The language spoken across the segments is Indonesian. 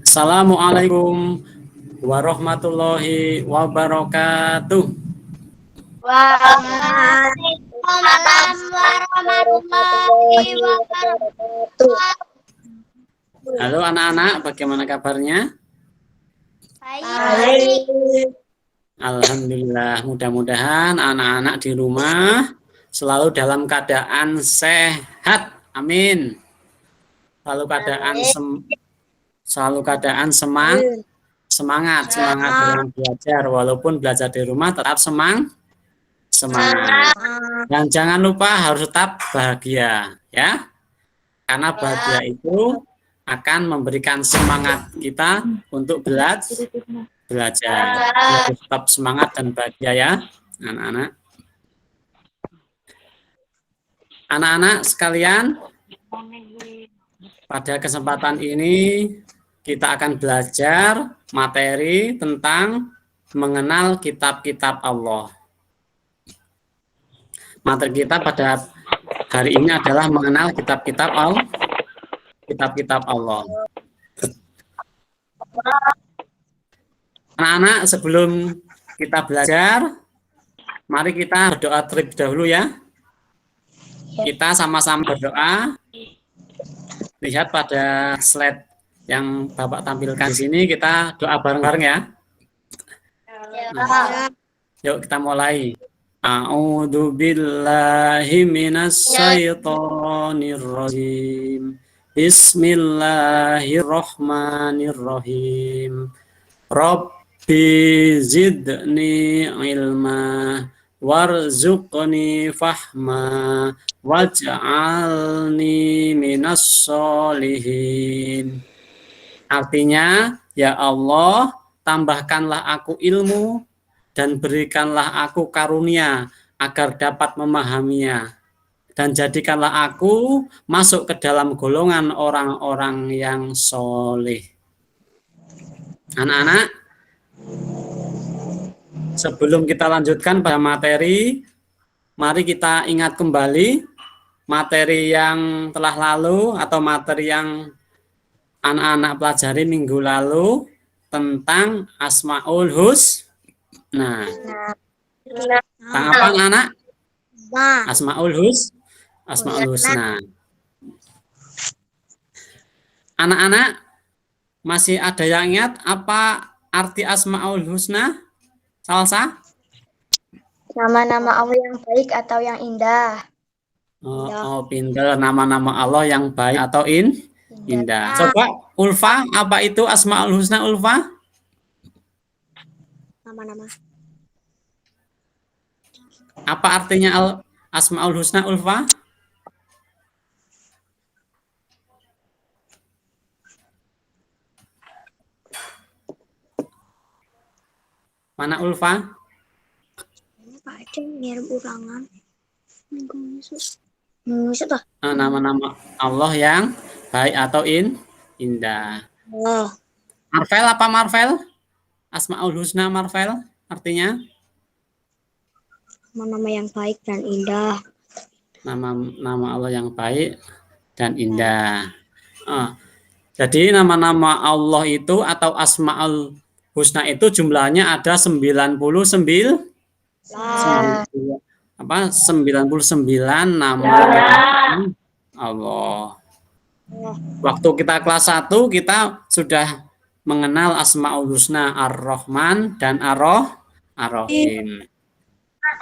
Assalamualaikum warahmatullahi wabarakatuh. Waalaikumsalam warahmatullahi wabarakatuh. Halo anak-anak, bagaimana kabarnya? Baik. Alhamdulillah, mudah-mudahan anak-anak di rumah selalu dalam keadaan sehat. Amin. Selalu keadaan semangat dalam belajar, walaupun belajar di rumah tetap semangat. Dan jangan lupa harus tetap bahagia, ya. Karena bahagia itu akan memberikan semangat kita untuk belajar. Harus tetap semangat dan bahagia, ya, anak-anak. Anak-anak sekalian, pada kesempatan ini kita akan belajar materi tentang mengenal kitab-kitab Allah. Materi kita pada hari ini adalah mengenal kitab-kitab Allah. Anak-anak, sebelum kita belajar, mari kita berdoa terlebih dahulu, ya. Kita sama-sama berdoa. Lihat pada slide yang Bapak tampilkan di sini, kita doa bareng-bareng, ya. Yuk kita mulai. A'udzu billahi minas syaitonir rajim. Bismillahirrahmanirrahim. Rabbi zidni ilma warzuqni fahma waj'alni minas sholihin. Artinya, ya Allah, tambahkanlah aku ilmu dan berikanlah aku karunia agar dapat memahaminya. Dan jadikanlah aku masuk ke dalam golongan orang-orang yang soleh. Anak-anak, sebelum kita lanjutkan pada materi, mari kita ingat kembali materi yang telah lalu atau materi yang anak-anak pelajari minggu lalu tentang Asmaul Husna. Nah, tentang apa anak? Asmaul Husna. Anak-anak, masih ada yang ingat apa arti Asmaul Husna? Salsa? Nama-nama Allah yang baik atau yang indah. Pinter. Nama-nama Allah yang baik atau indah. Coba Ulfa, apa itu Asmaul Husna, Ulfa? Nama-nama. Apa artinya Asmaul Husna, Ulfa? Mana Ulfa? Nama-nama Allah yang baik atau indah. Marvel, apa Marvel? Asmaul Husna, Marvel, artinya? Nama yang baik dan indah. Nama Allah yang baik dan indah. Jadi nama-nama Allah itu atau Asmaul Husna itu jumlahnya ada 99 nama Allah. Waktu kita kelas 1 kita sudah mengenal Asmaul Husna Ar-Rahman dan Ar-Rahim.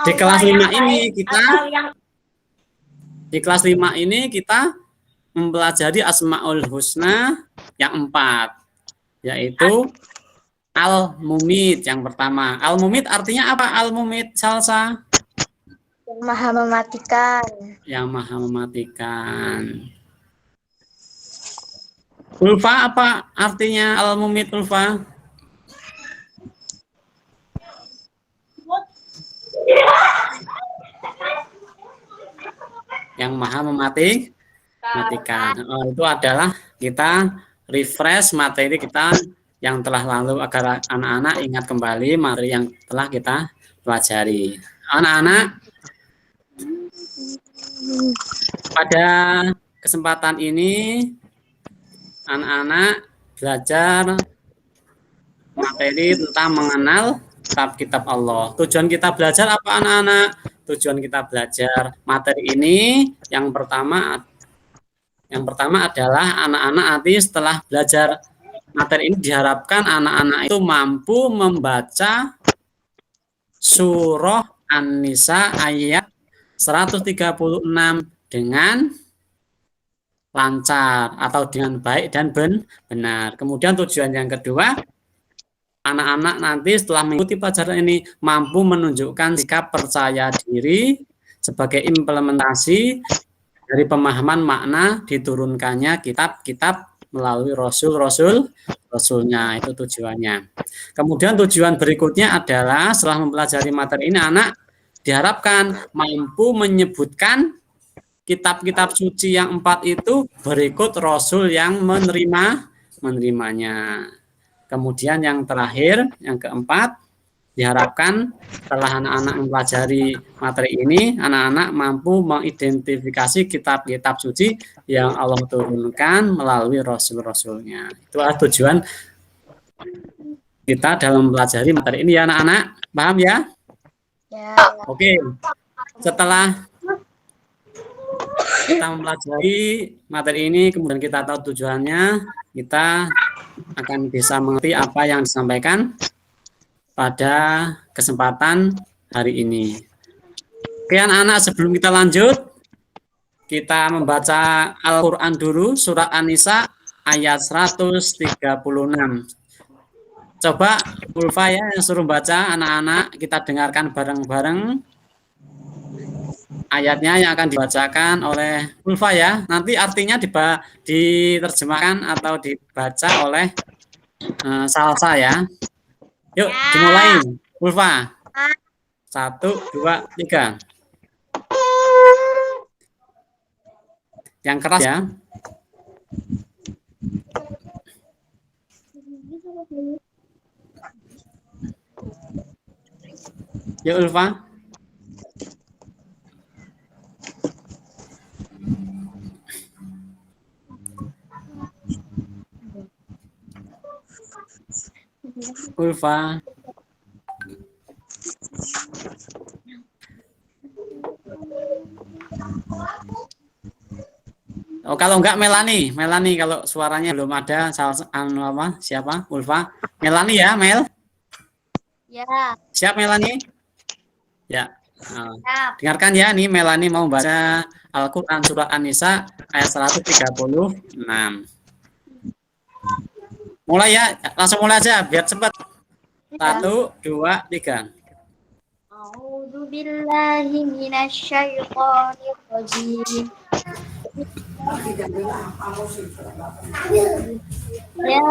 Di kelas 5 ini kita mempelajari Asmaul Husna yang 4, yaitu Al-Mumit yang pertama. Al-Mumit artinya apa? Al-Mumit, Salsa? Yang maha mematikan. Yang maha mematikan. Ulfa, apa artinya Al-Mumit, Ulfa? Yang maha mematikan. Itu adalah kita refresh materi kita yang telah lalu agar anak-anak ingat kembali materi yang telah kita pelajari. Anak-anak, Pada kesempatan ini anak-anak belajar materi tentang mengenal kitab-kitab Allah. Tujuan kita belajar apa anak-anak? Tujuan kita belajar materi ini yang pertama adalah anak-anak nanti setelah belajar materi ini diharapkan anak-anak itu mampu membaca surah An-Nisa ayat 136 dengan lancar atau dengan baik dan benar. Kemudian tujuan yang kedua, anak-anak nanti setelah mengikuti pelajaran ini mampu menunjukkan sikap percaya diri sebagai implementasi dari pemahaman makna diturunkannya kitab-kitab melalui rasulnya, itu tujuannya. Kemudian tujuan berikutnya adalah setelah mempelajari materi ini anak diharapkan mampu menyebutkan kitab-kitab suci yang 4 itu berikut rasul yang menerimanya. Kemudian yang terakhir, yang keempat, diharapkan setelah anak-anak mempelajari materi ini, anak-anak mampu mengidentifikasi kitab-kitab suci yang Allah turunkan melalui rasul-rasulnya. Itu adalah tujuan kita dalam mempelajari materi ini ya anak-anak. Paham ya? Ya. Oke. Setelah kita mempelajari materi ini, kemudian kita tahu tujuannya, kita akan bisa mengerti apa yang disampaikan pada kesempatan hari ini. Oke anak-anak, sebelum kita lanjut, kita membaca Al-Quran dulu, surat An-Nisa ayat 136. Coba Ulfa ya yang suruh baca, anak-anak kita dengarkan bareng-bareng ayatnya yang akan dibacakan oleh Ulfa ya. Nanti artinya diterjemahkan atau dibaca oleh Salsa ya. Yuk dimulai Ulfa. 1, 2, 3. Yang keras ya. Yuk Ulfa. Ulfa. Oh, kalau enggak Melani kalau suaranya belum ada siapa? Ulfa. Melani ya, Mel? Ya. Siap Melani? Ya. Dengarkan ya, nih Melani mau baca Al-Qur'an surah An-Nisa ayat 136. Mulai ya, langsung mulai aja biar cepat. 1, 2, 3. A'udzu billahi minasyaitonir rajim. Ya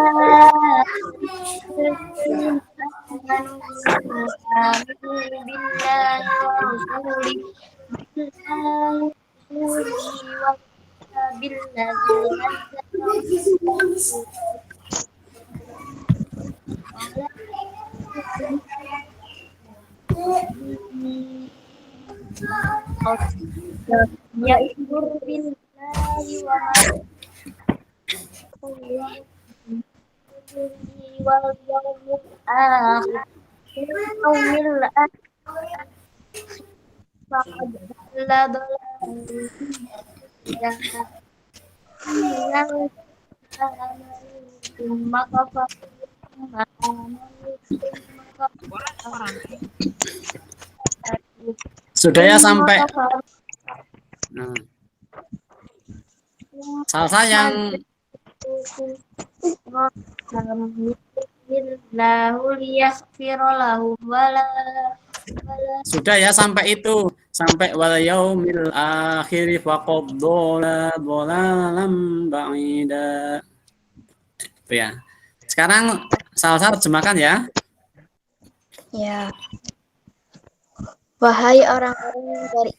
yaikur billahi wa wal yawmil akhir yaumil akhir faqad la Sudah ya sampai. Nah. Salsa yang sudah ya sampai itu, sampai wal yaumil akhir faqad dhalalam ba'ida. Itu ya. Sekarang Salsa terjemahkan ya. Ya. Wahai orang-orang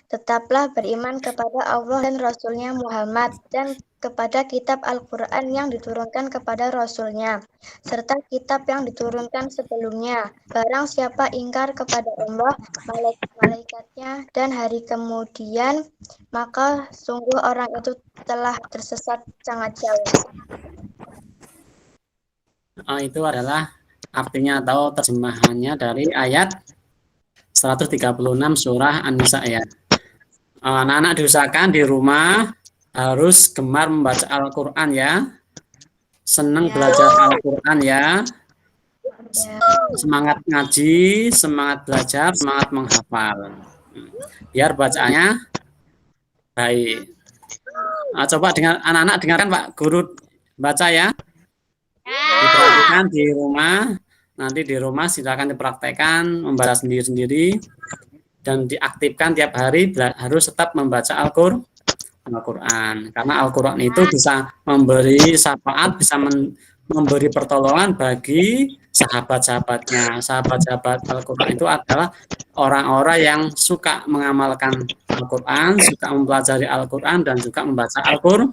Tetaplah beriman kepada Allah dan Rasulnya Muhammad dan kepada kitab Al-Quran yang diturunkan kepada Rasulnya, serta kitab yang diturunkan sebelumnya. Barang siapa ingkar kepada Allah, malaikat-malaikatnya, dan hari kemudian, maka sungguh orang itu telah tersesat sangat jauh. Itu adalah artinya atau terjemahannya dari ayat 136 surah An-Nisa ya. Anak-anak diusahakan di rumah harus gemar membaca Al-Quran ya. Senang belajar Al-Quran ya. Semangat ngaji, semangat belajar, semangat menghafal. Biar bacaannya baik. Coba anak-anak dengarkan Pak Guru baca ya. Diperhatikan di rumah. Nanti di rumah silakan dipraktekkan membaca sendiri-sendiri. Dan diaktifkan tiap hari harus tetap membaca Al-Quran. Karena Al-Quran itu bisa memberi syafaat, bisa memberi pertolongan bagi sahabat-sahabatnya. Sahabat-sahabat Al-Quran itu adalah orang-orang yang suka mengamalkan Al-Quran, suka mempelajari Al-Quran, dan juga membaca Al-Quran.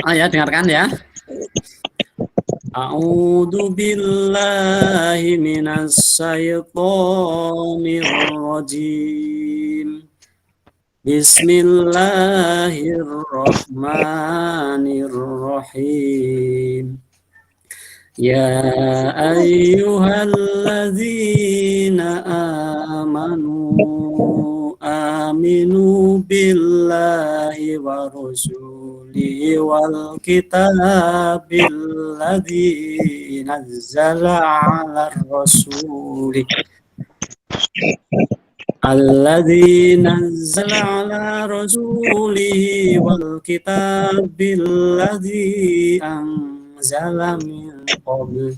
Ya, dengarkan ya. A'udzu billahi minas syaitonir rajim. Bismillahirrahmanirrahim. Ya ayyuhalladzina aminu billahi wa rusulihi wal kitabil ladzi nazzala 'alar rasuli alladzi nazzala 'ala rasulihi wal kitabil ladzi anzala min qabl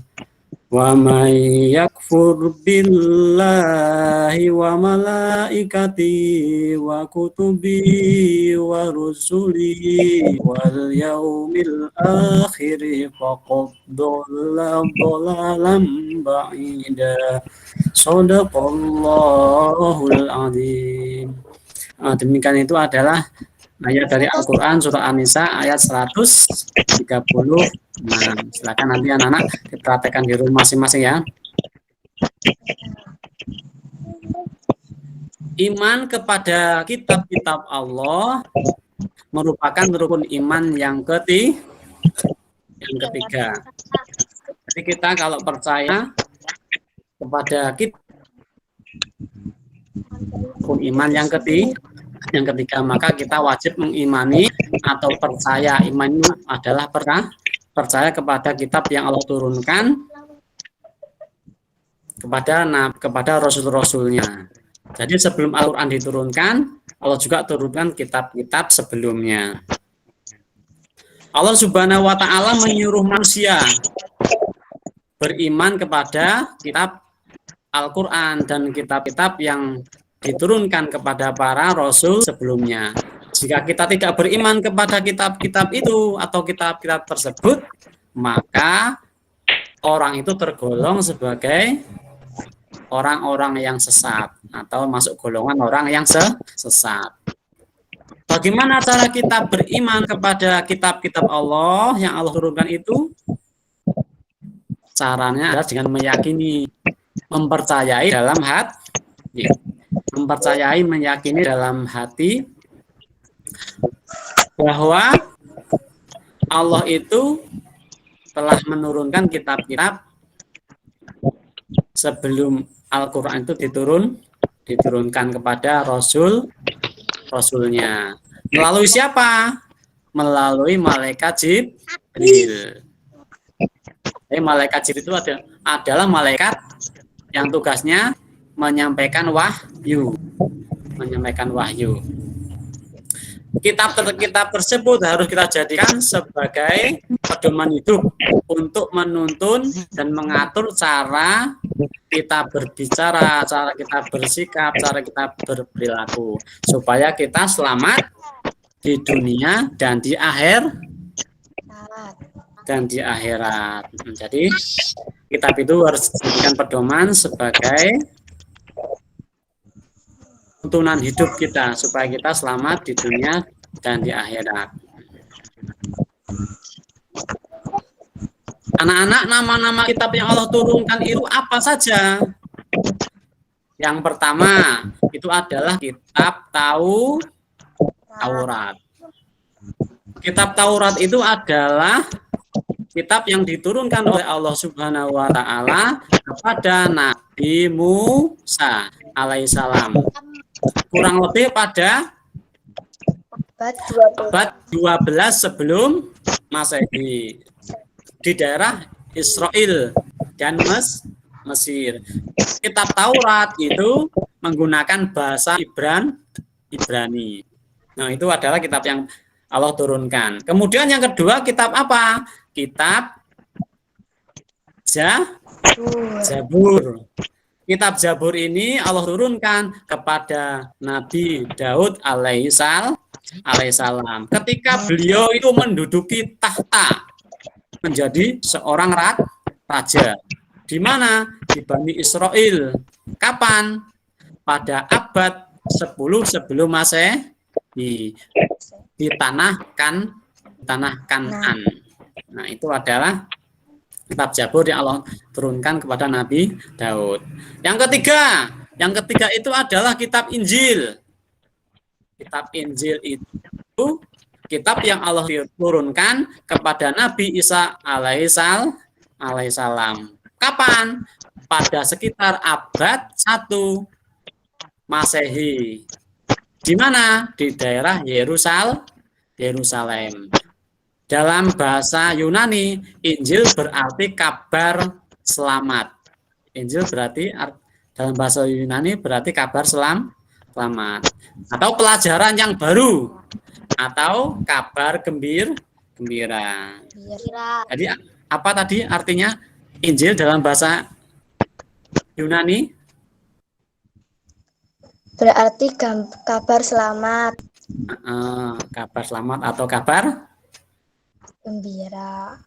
wa may yakfur billahi wa malaikatihi wa kutubihi wa rusulihi wal yaumil akhir faqad dhalla dhalalan ba'ida. Shadaqallahul azim. Demikian itu adalah ayat dari Al-Quran surah An-Nisa ayat 136. Silakan nanti anak-anak dipraktekkan di rumah masing-masing ya. Iman kepada kitab-kitab Allah merupakan rukun iman yang ketiga. Jadi kita kalau percaya kepada kitab rukun iman yang ketiga, maka kita wajib mengimani atau percaya. Iman itu adalah percaya kepada kitab yang Allah turunkan kepada Rasul-Rasulnya. Jadi sebelum Al-Quran diturunkan, Allah juga turunkan kitab-kitab sebelumnya. Allah Subhanahu wa Ta'ala menyuruh manusia beriman kepada kitab Al-Quran dan kitab-kitab yang diturunkan kepada para Rasul sebelumnya. Jika kita tidak beriman kepada kitab-kitab itu atau kitab-kitab tersebut, maka orang itu tergolong sebagai orang-orang yang sesat atau masuk golongan orang yang sesat. Bagaimana cara kita beriman kepada kitab-kitab Allah yang Allah turunkan itu? Caranya adalah dengan meyakini, mempercayai dalam hati, meyakini dalam hati bahwa Allah itu telah menurunkan kitab-kitab sebelum Al-Quran itu diturunkan kepada Rasulnya. Melalui siapa? Melalui malaikat Jibril. Jadi malaikat Jibril itu adalah malaikat yang tugasnya menyampaikan wahyu. Kitab-kitab tersebut harus kita jadikan sebagai pedoman hidup untuk menuntun dan mengatur cara kita berbicara, cara kita bersikap, cara kita berperilaku, supaya kita selamat di dunia dan di akhirat. Jadi kitab itu harus dijadikan pedoman sebagai tuntunan hidup kita supaya kita selamat di dunia dan di akhirat. Anak-anak, nama-nama kitab yang Allah turunkan itu apa saja? Yang pertama itu adalah kitab Taurat. Kitab Taurat itu adalah kitab yang diturunkan oleh Allah Subhanahu wa taala kepada Nabi Musa alaihissalam. Kurang lebih pada abad 12 sebelum Masehi di daerah Israel dan Mesir. Kitab Taurat itu menggunakan bahasa Ibrani. Nah, itu adalah kitab yang Allah turunkan. Kemudian yang kedua, kitab apa? Kitab Zabur. Kitab Zabur ini Allah turunkan kepada Nabi Daud alaihissalam. Ketika beliau itu menduduki tahta menjadi seorang raja. Di mana? Di Bani Israel. Kapan? Pada abad 10 sebelum Masehi di tanah Kanaan. Nah, itu adalah kitab Zabur yang Allah turunkan kepada Nabi Daud. Yang ketiga itu adalah kitab Injil. Kitab Injil itu kitab yang Allah turunkan kepada Nabi Isa alaihissalam. Kapan? Pada sekitar abad 1 Masehi. Di mana? Di daerah Yerusalem. Dalam bahasa Yunani, Injil berarti kabar selamat. Injil berarti dalam bahasa Yunani berarti kabar selamat. Atau pelajaran yang baru. Atau kabar gembira. Jadi apa tadi artinya Injil dalam bahasa Yunani? Berarti kabar selamat. Kabar selamat atau kabar gembira.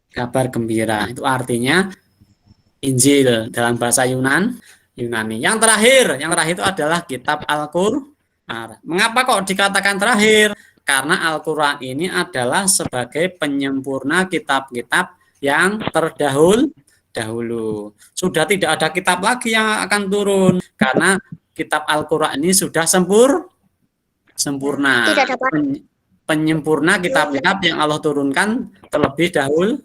Kabar gembira itu artinya Injil dalam bahasa Yunani. Yang terakhir itu adalah kitab Al-Qur'an. Mengapa kok dikatakan terakhir? Karena Al-Qur'an ini adalah sebagai penyempurna kitab-kitab yang terdahulu. Sudah tidak ada kitab lagi yang akan turun karena kitab Al-Qur'an ini sudah sempurna. Penyempurna kitab-kitab yang Allah turunkan terlebih dahulu.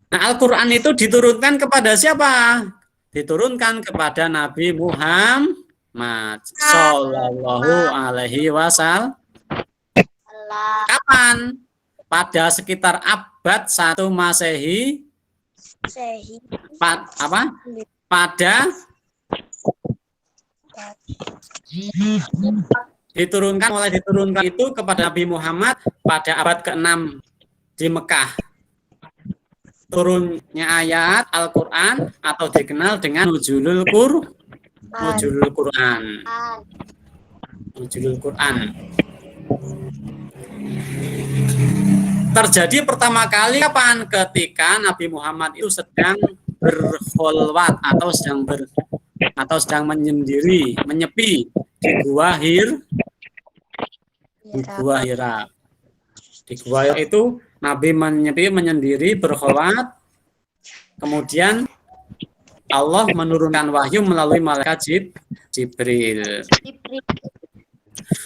Nah, Al-Qur'an itu diturunkan kepada siapa? Diturunkan kepada Nabi Muhammad Sallallahu Alaihi Wasallam. Kapan? Pada sekitar abad 1 Masehi. Pada diturunkan itu kepada Nabi Muhammad pada abad ke-6 di Mekah. Turunnya ayat Al-Qur'an atau dikenal dengan Nuzulul Qur'an. Terjadi pertama kali kapan? Ketika Nabi Muhammad itu sedang berkholwat atau sedang menyepi di Gua Hira. Di Gua Hira itu Nabi menyepi menyendiri berkholwat. Kemudian Allah menurunkan wahyu melalui malaikat Jibril.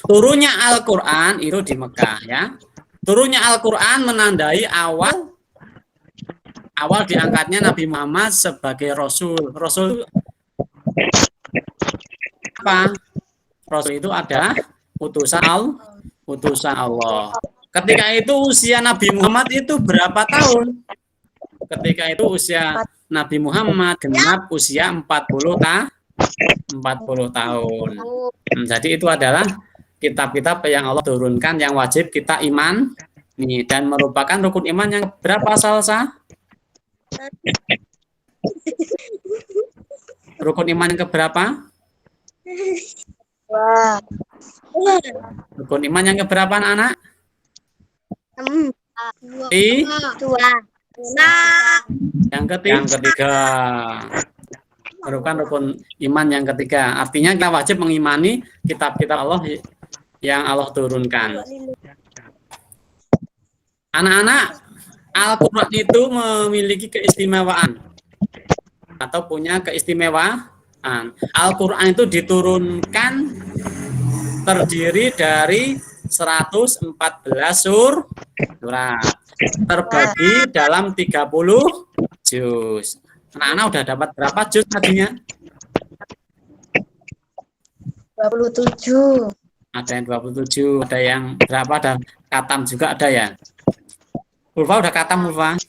Turunnya Al-Qur'an itu di Mekah, ya. Turunnya Al-Qur'an menandai awal diangkatnya Nabi Muhammad sebagai Rasul. Rasul apa? Rasul itu adalah utusan Allah. Ketika itu usia Nabi Muhammad itu berapa tahun? Ketika itu usia Nabi Muhammad genap usia 40 tahun. Jadi itu adalah kitab-kitab yang Allah turunkan yang wajib kita iman dan merupakan rukun iman yang berapa, Salsa? Rukun iman yang keberapa? Rukun iman yang keberapa, anak-anak? Yang ketiga. merupakan rukun iman yang ketiga. Artinya kita wajib mengimani kitab-kitab Allah yang Allah turunkan. Anak-anak, Al-Quran itu memiliki keistimewaan atau punya keistimewaan. Al-Quran itu diturunkan terdiri dari 114 surat terbagi dalam 30 juz. Anak-anak udah dapat berapa juz tadinya? 27. Ada yang 27, ada yang berapa, dan katam juga ada ya. Ulfa udah katam, Ulfa?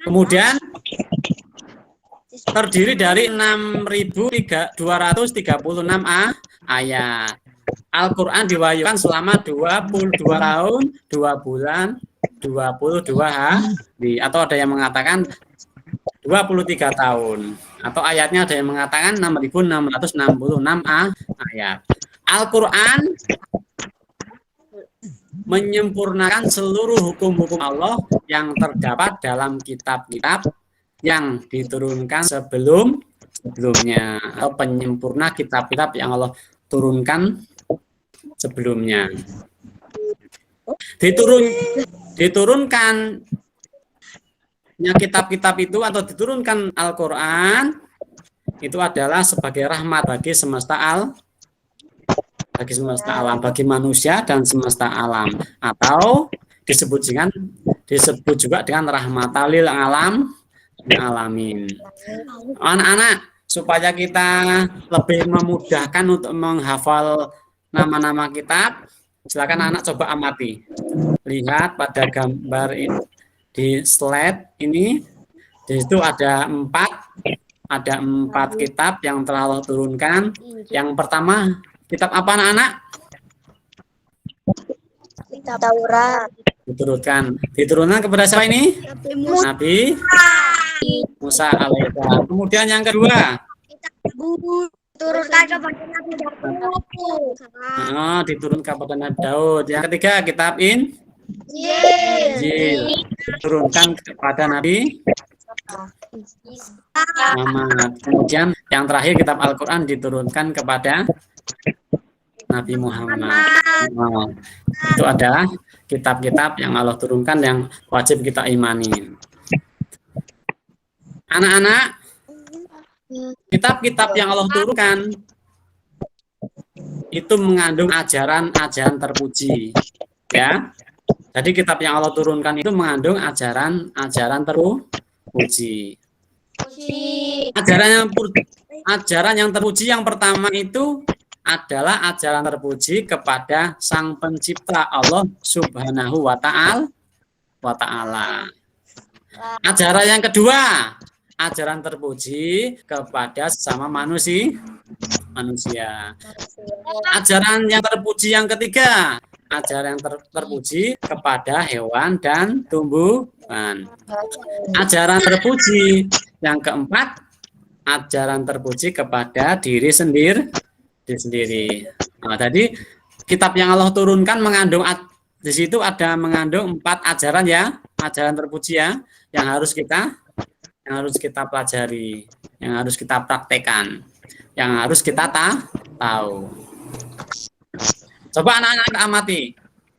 Kemudian terdiri dari 6.236 ayat. Al-Quran diwahyukan selama 22 tahun, 2 bulan, 22 hari. Atau ada yang mengatakan 23 tahun. Atau ayatnya ada yang mengatakan 6.666 ayat. Al-Quran menyempurnakan seluruh hukum-hukum Allah yang terdapat dalam kitab-kitab yang diturunkan sebelumnya, atau penyempurna kitab-kitab yang Allah turunkan sebelumnya. Diturunkannya kitab-kitab itu atau diturunkan Al-Quran itu adalah sebagai rahmat bagi semesta alam, bagi manusia dan semesta alam, atau disebut juga dengan rahmatalil alamin. Anak-anak, supaya kita lebih memudahkan untuk menghafal nama-nama kitab, silakan anak coba amati. Lihat pada gambar ini, di slide ini, di situ ada empat kitab yang telah Allah turunkan. Yang pertama, kitab apa anak-anak? Kitab Taurat. Diturunkan kepada siapa ini? Nabi Musa alaihissalam. Kemudian yang kedua, Turunkan kepada Nabi Daud. diturunkan kepada Nabi Daud. Yang ketiga, kitab Injil. Diturunkan kepada Nabi Muhammad. Kemudian yang terakhir, kitab Al-Quran diturunkan kepada Nabi Muhammad. Itu adalah kitab-kitab yang Allah turunkan yang wajib kita imani. Anak-anak, kitab-kitab yang Allah turunkan itu mengandung ajaran-ajaran terpuji, ya. Jadi kitab yang Allah turunkan itu mengandung ajaran terpuji. Ajaran yang terpuji yang pertama itu adalah ajaran terpuji kepada Sang Pencipta Allah Subhanahu wa Ta'ala. Ajaran yang kedua, ajaran terpuji kepada sesama manusia. Ajaran yang terpuji yang ketiga, ajaran yang terpuji kepada hewan dan tumbuhan. Ajaran terpuji yang keempat, ajaran terpuji kepada diri sendiri. Nah, tadi kitab yang Allah turunkan mengandung di situ mengandung 4 ajaran ya, ajaran terpuji ya, yang harus kita pelajari, yang harus kita praktekkan, yang harus kita tahu. Coba anak-anak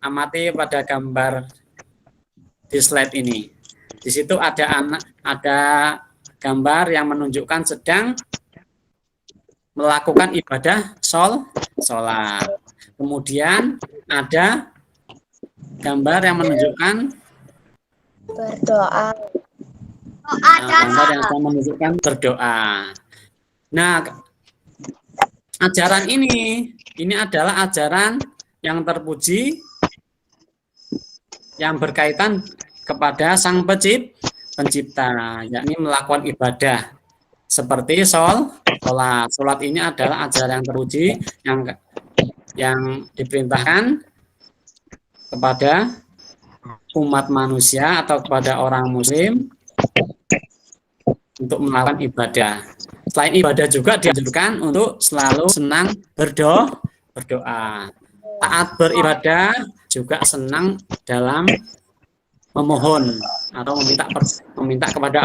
amati pada gambar di slide ini. Di situ ada gambar yang menunjukkan sedang melakukan ibadah sholat. Kemudian ada gambar yang menunjukkan berdoa. Gambar yang menunjukkan berdoa. Nah, ajaran ini adalah ajaran yang terpuji yang berkaitan kepada Sang Pencipta, yakni melakukan ibadah seperti sholat. Sholat ini adalah ajaran yang terpuji yang diperintahkan kepada umat manusia atau kepada orang muslim untuk melakukan ibadah. Selain ibadah juga dianjurkan untuk selalu senang berdoa. Taat beribadah juga senang dalam memohon atau meminta kepada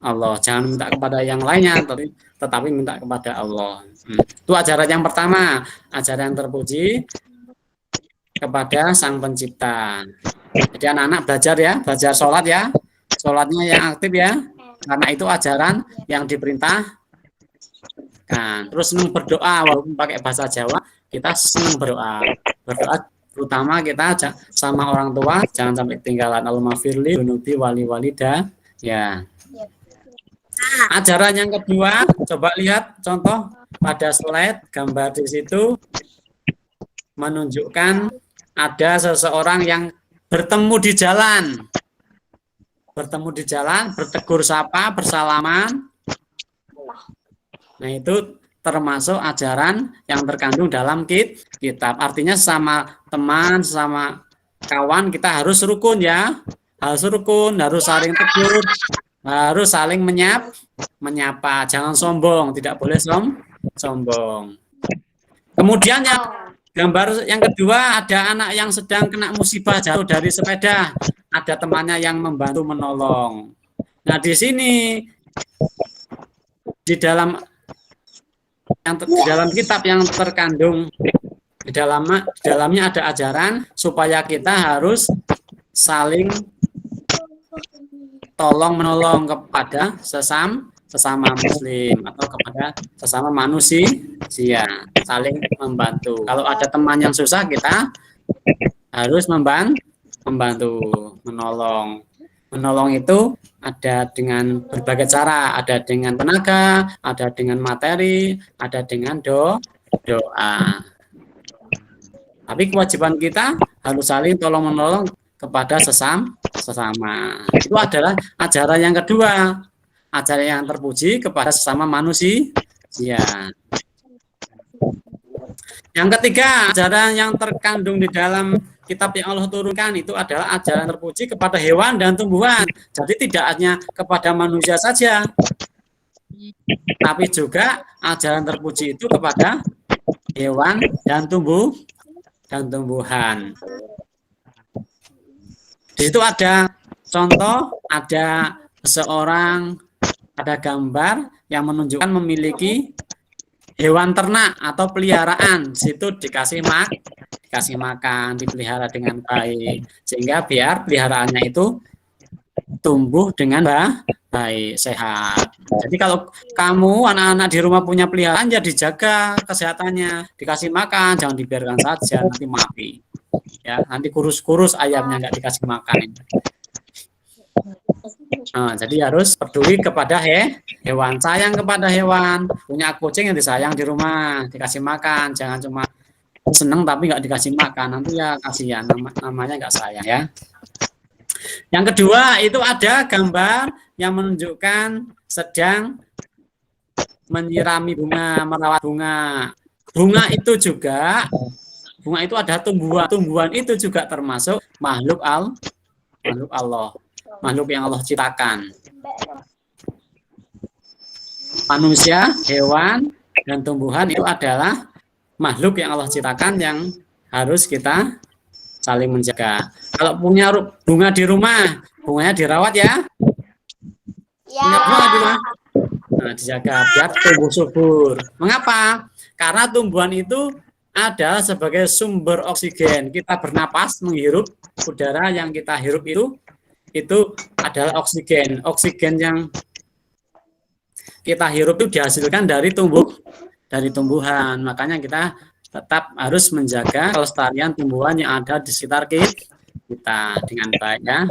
Allah. Jangan minta kepada yang lainnya, tetapi minta kepada Allah. Itu ajaran yang pertama, ajaran yang terpuji kepada Sang Pencipta. Jadi anak-anak belajar ya, belajar sholat ya, sholatnya yang aktif ya, karena itu ajaran yang diperintahkan. Terus senang berdoa, walaupun pakai bahasa Jawa, kita senang berdoa. Berdoa terutama kita sama orang tua, jangan sampai ketinggalan. Allahumma firli dunubi wali walida. Ya. Ajaran yang kedua, coba lihat contoh pada slide, gambar di situ menunjukkan ada seseorang yang bertemu di jalan. Bertemu di jalan, bertegur sapa, bersalaman. Nah, itu termasuk ajaran yang terkandung dalam kitab. Artinya sama teman, sama kawan kita harus rukun ya. Harus rukun, harus saling tegur, harus saling menyapa. Jangan sombong, tidak boleh sombong. Kemudian yang gambar yang kedua, ada anak yang sedang kena musibah jatuh dari sepeda. Ada temannya yang membantu menolong. Nah, di sini di dalam kitab yang terkandung di dalamnya ada ajaran supaya kita harus saling tolong menolong kepada sesama muslim atau kepada sesama manusia, saling membantu. Kalau ada teman yang susah, kita harus membantu, menolong. Menolong itu ada dengan berbagai cara, ada dengan tenaga, ada dengan materi, ada dengan doa. Tapi kewajiban kita harus saling tolong menolong kepada sesama. Itu adalah ajaran yang kedua, ajaran yang terpuji kepada sesama manusia. Yang ketiga, ajaran yang terkandung di dalam kitab yang Allah turunkan itu adalah ajaran terpuji kepada hewan dan tumbuhan. Jadi tidak hanya kepada manusia saja, tapi juga ajaran terpuji itu kepada hewan dan tumbuhan. Di situ ada contoh, ada seseorang, ada gambar yang menunjukkan memiliki hewan ternak atau peliharaan. Di situ dikasih makan, dipelihara dengan baik, sehingga biar peliharaannya itu tumbuh dengan baik, sehat. Jadi kalau kamu anak-anak di rumah punya peliharaan, ya dijaga kesehatannya, dikasih makan, jangan dibiarkan saja, nanti mati. Ya, nanti kurus-kurus ayamnya nggak dikasih makan. Nah, jadi harus peduli kepada hewan, sayang kepada hewan. Punya kucing yang disayang di rumah, dikasih makan, jangan cuma seneng tapi nggak dikasih makan, nanti ya kasihan, namanya nggak sayang ya. Yang kedua itu ada gambar yang menunjukkan sedang menyirami bunga, merawat bunga. Bunga itu ada tumbuhan itu juga termasuk makhluk Allah, makhluk yang Allah ciptakan. Manusia, hewan, dan tumbuhan itu adalah makhluk yang Allah ciptakan yang harus kita saling menjaga. Kalau punya bunga di rumah, bunganya dirawat ya. Punya bunga di rumah, nah, dijaga biar tumbuh subur. Mengapa? Karena tumbuhan itu ada sebagai sumber oksigen. Kita bernapas, menghirup udara yang kita hirup itu adalah oksigen. Oksigen yang kita hirup itu dihasilkan dari tumbuhan. Makanya kita tetap harus menjaga kelestarian tumbuhan yang ada di sekitar kita dengan baik ya.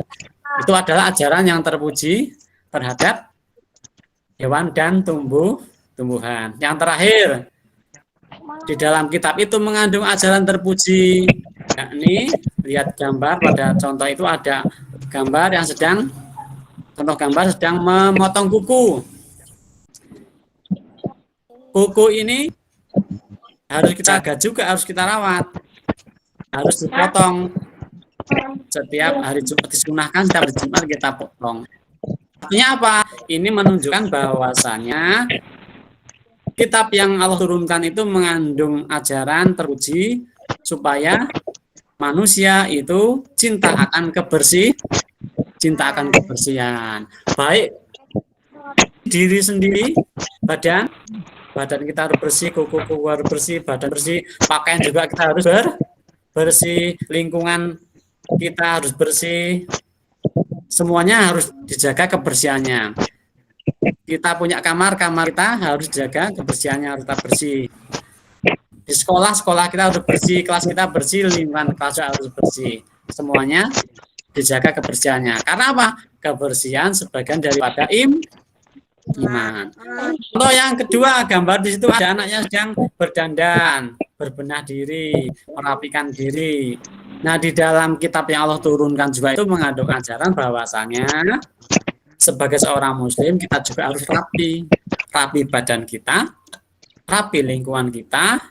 Itu adalah ajaran yang terpuji terhadap hewan dan tumbuhan. Yang terakhir, di dalam kitab itu mengandung ajaran terpuji, yakni lihat gambar pada contoh itu ada gambar yang sedang memotong kuku. Kuku ini harus kita jaga juga, harus kita rawat, harus dipotong setiap hari Jumat, disunahkan setiap hari Jumat kita potong. Artinya apa? Ini menunjukkan bahwasannya kitab yang Allah turunkan itu mengandung ajaran terpuji supaya manusia itu cinta akan cinta akan kebersihan. Baik diri sendiri, badan kita harus bersih, kuku harus bersih, badan bersih, pakaian juga kita harus bersih, lingkungan kita harus bersih, semuanya harus dijaga kebersihannya. Kita punya kamar kita harus jaga kebersihannya, harus tetap bersih. Di sekolah kita harus bersih, kelas kita bersih, lingkungan kelas harus bersih. Semuanya dijaga kebersihannya. Karena apa? Kebersihan sebagian daripada iman. Contoh yang kedua, gambar di situ ada anaknya sedang berdandan, berbenah diri, merapikan diri. Nah, di dalam kitab yang Allah turunkan juga itu mengandung ajaran bahwasanya sebagai seorang muslim kita juga harus rapi badan kita, rapi lingkungan kita,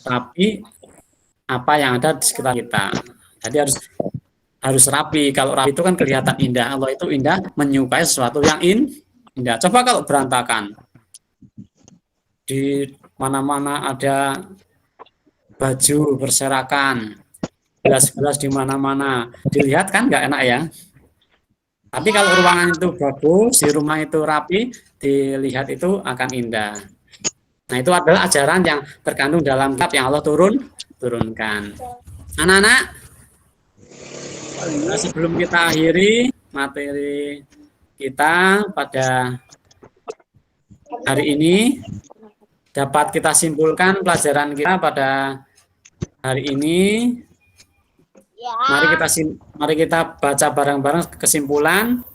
rapi apa yang ada di sekitar kita. Jadi harus rapi. Kalau rapi itu kan kelihatan indah. Allah itu indah, menyukai sesuatu yang indah. Coba kalau berantakan, di mana-mana ada baju berserakan, gelas-gelas di mana-mana, dilihat kan nggak enak ya. Tapi kalau ruangan itu bagus, di rumah itu rapi, dilihat itu akan indah. Nah, itu adalah ajaran yang terkandung dalam kitab yang Allah turunkan. Anak-anak, nah, sebelum kita akhiri materi kita pada hari ini, dapat kita simpulkan pelajaran kita pada hari ini. Mari kita baca bareng-bareng kesimpulan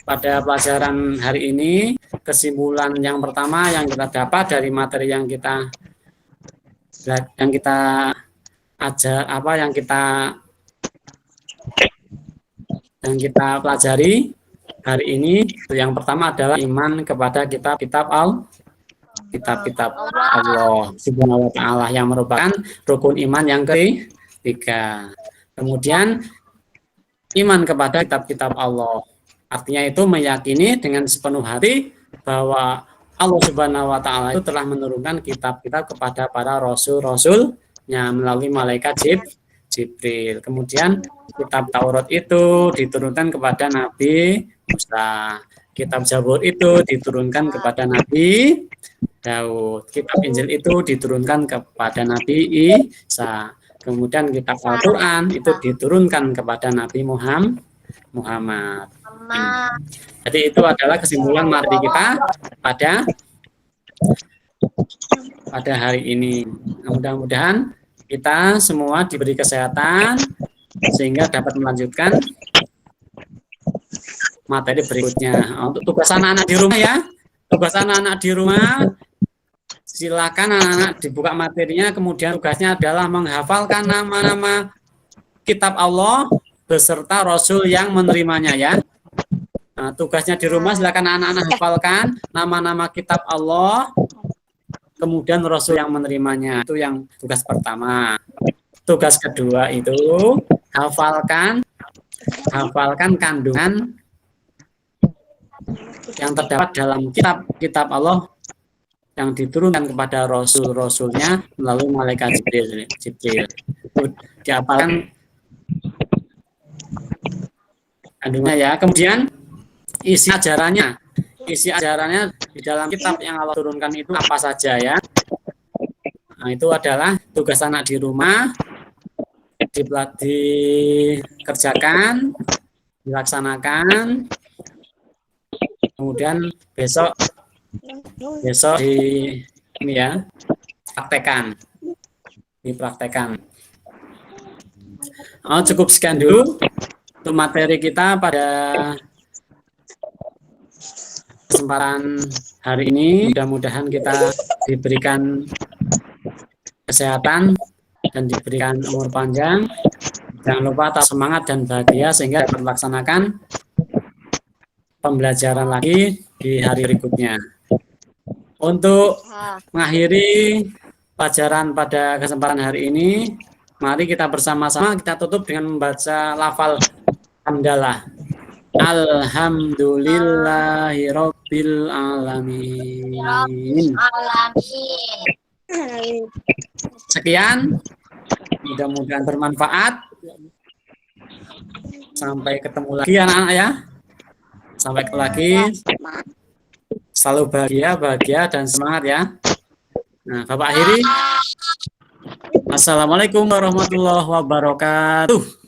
pada pelajaran hari ini. Kesimpulan yang pertama yang kita dapat dari materi yang kita pelajari hari ini, yang pertama adalah iman kepada kitab-kitab Allah Subhanahu wa Ta'ala, yang merupakan rukun iman yang ketiga. Kemudian iman kepada kitab-kitab Allah, artinya itu meyakini dengan sepenuh hati bahwa Allah Subhanahu wa Ta'ala itu telah menurunkan kitab-kitab kepada para rasul-rasulnya melalui malaikat Jibril. Kemudian kitab Taurat itu diturunkan kepada Nabi Musa. Kitab Zabur itu diturunkan kepada Nabi Daud. Kitab Injil itu diturunkan kepada Nabi Isa. Kemudian kitab Al-Quran itu diturunkan kepada Nabi Muhammad. Jadi itu adalah kesimpulan materi kita pada hari ini. Mudah-mudahan kita semua diberi kesehatan sehingga dapat melanjutkan materi berikutnya. Untuk tugas anak-anak di rumah ya, tugas anak-anak di rumah, silakan anak-anak dibuka materinya. Kemudian tugasnya adalah menghafalkan nama-nama kitab Allah beserta Rasul yang menerimanya ya. Nah, tugasnya di rumah silakan anak-anak hafalkan nama-nama kitab Allah, kemudian Rasul yang menerimanya. Itu yang tugas pertama. Tugas kedua itu hafalkan kandungan yang terdapat dalam kitab Allah yang diturunkan kepada Rasul-Rasulnya melalui malaikat Jibril. Dihafalkan kandungannya ya. Kemudian isi ajarannya di dalam kitab yang Allah turunkan itu apa saja ya. Nah, itu adalah tugas anak di rumah, dikerjakan, dilaksanakan. Kemudian besok dipraktekkan. Cukup sekian dulu untuk materi kita pada kesempatan hari ini. Mudah-mudahan kita diberikan kesehatan dan diberikan umur panjang. Jangan lupa tetap semangat dan bahagia sehingga dapat melaksanakan pembelajaran lagi di hari berikutnya. Untuk mengakhiri pelajaran pada kesempatan hari ini, mari kita bersama-sama kita tutup dengan membaca lafal hamdalah. Alhamdulillahirabbil alamin. Sekian, mudah-mudahan bermanfaat. Sampai ketemu lagi anak-anak ya. Sampai ketemu lagi. Selalu bahagia dan semangat ya. Nah, Bapak akhiri. Assalamualaikum warahmatullahi wabarakatuh.